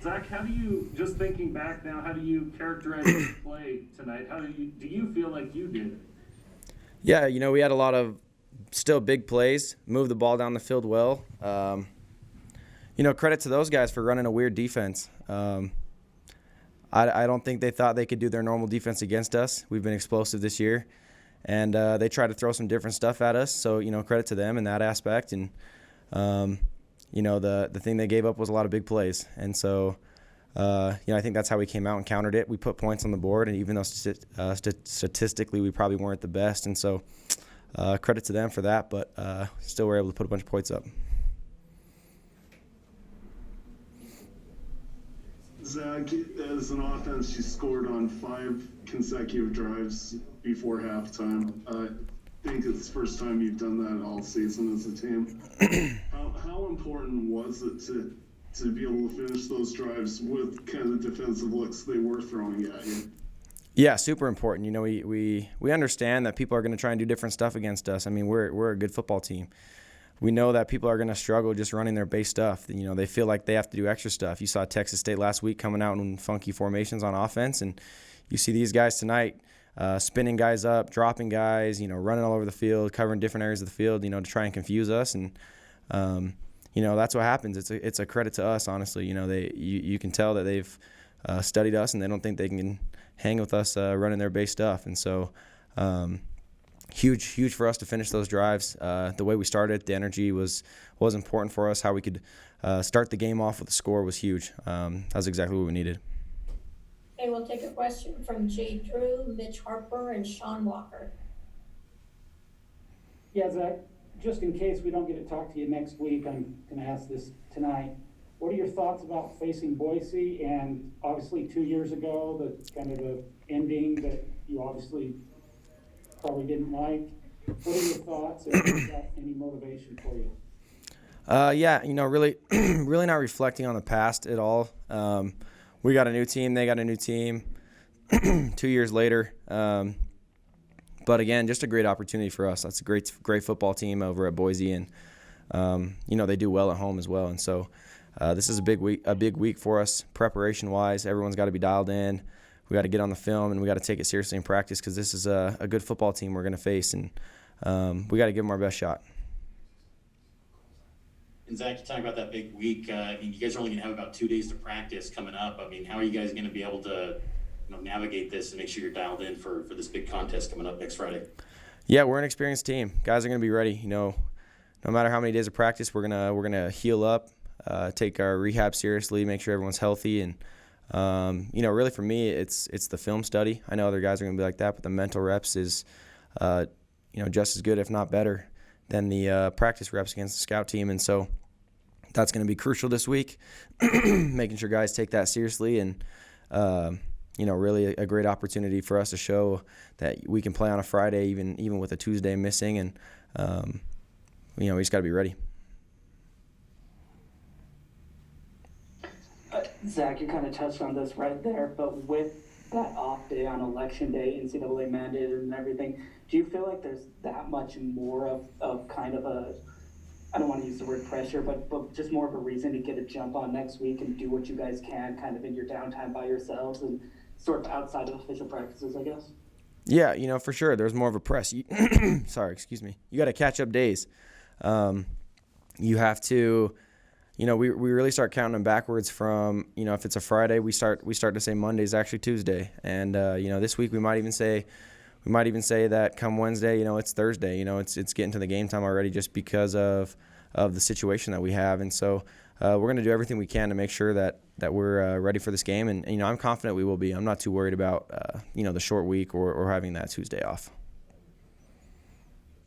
Zach, how do you, just thinking back now, how do you characterize the play tonight? How do you feel like you did? Yeah, we had a lot of still big plays, moved the ball down the field well. Credit to those guys for running a weird defense. I don't think they thought they could do their normal defense against us. We've been explosive this year, and they tried to throw some different stuff at us. So, credit to them in that aspect. And, the thing they gave up was a lot of big plays. And so, I think that's how we came out and countered it. We put points on the board, and even though statistically we probably weren't the best. And so credit to them for that, but still were able to put a bunch of points up. Zach, as an offense, you scored on 5 consecutive drives before halftime. I think it's the first time you've done that all season as a team. How important was it to be able to finish those drives with kind of the defensive looks they were throwing at you? Yeah, super important. We understand that people are going to try and do different stuff against us. I mean, we're a good football team. We know that people are going to struggle just running their base stuff. They feel like they have to do extra stuff. You saw Texas State last week coming out in funky formations on offense, and you see these guys tonight spinning guys up, dropping guys, running all over the field, covering different areas of the field, to try and confuse us. And that's what happens. It's a credit to us, honestly. You can tell that they've studied us, and they don't think they can hang with us running their base stuff. And so huge for us to finish those drives. The way we started, the energy was important for us. How we could start the game off with a score was huge. That's exactly what we needed. Okay, we'll take a question from Jay Drew, Mitch Harper, and Sean Walker. Yeah, Zach, just in case we don't get to talk to you next week, I'm going to ask this tonight. What are your thoughts about facing Boise? And obviously 2 years ago, the kind of the ending that you obviously probably didn't like. What are your thoughts, and is that any motivation for you? Really, really not reflecting on the past at all. We got a new team, they got a new team 2 years later. But again, just a great opportunity for us. That's a great football team over at Boise, and they do well at home as well. And so this is a big week for us preparation-wise. Everyone's got to be dialed in. We got to get on the film, and we got to take it seriously in practice because this is a good football team we're going to face, and we got to give them our best shot. And Zach, you talk about that big week. You guys are only going to have about 2 days to practice coming up. How are you guys going to be able to navigate this and make sure you're dialed in for this big contest coming up next Friday? Yeah, we're an experienced team. Guys are going to be ready. No matter how many days of practice, we're gonna heal up, take our rehab seriously, make sure everyone's healthy, and really for me, it's the film study. I know other guys are going to be like that, but the mental reps is, just as good, if not better, than the practice reps against the scout team. And so that's going to be crucial this week, making sure guys take that seriously, and, really a great opportunity for us to show that we can play on a Friday, even with a Tuesday missing. And, we just got to be ready. Zach, you kind of touched on this right there, but with that off day on Election Day, NCAA mandated and everything, do you feel like there's that much more of kind of a, I don't want to use the word pressure, but just more of a reason to get a jump on next week and do what you guys can kind of in your downtime by yourselves and sort of outside of official practices, I guess? Yeah, for sure. There's more of a press. Sorry, excuse me. You got to catch up days. You have to, we really start counting them backwards from, if it's a Friday, we start to say Monday's actually Tuesday. And, this week we might even say that come Wednesday, it's Thursday. It's getting to the game time already just because of the situation that we have. And so we're going to do everything we can to make sure that we're ready for this game. And I'm confident we will be. I'm not too worried about, the short week or having that Tuesday off.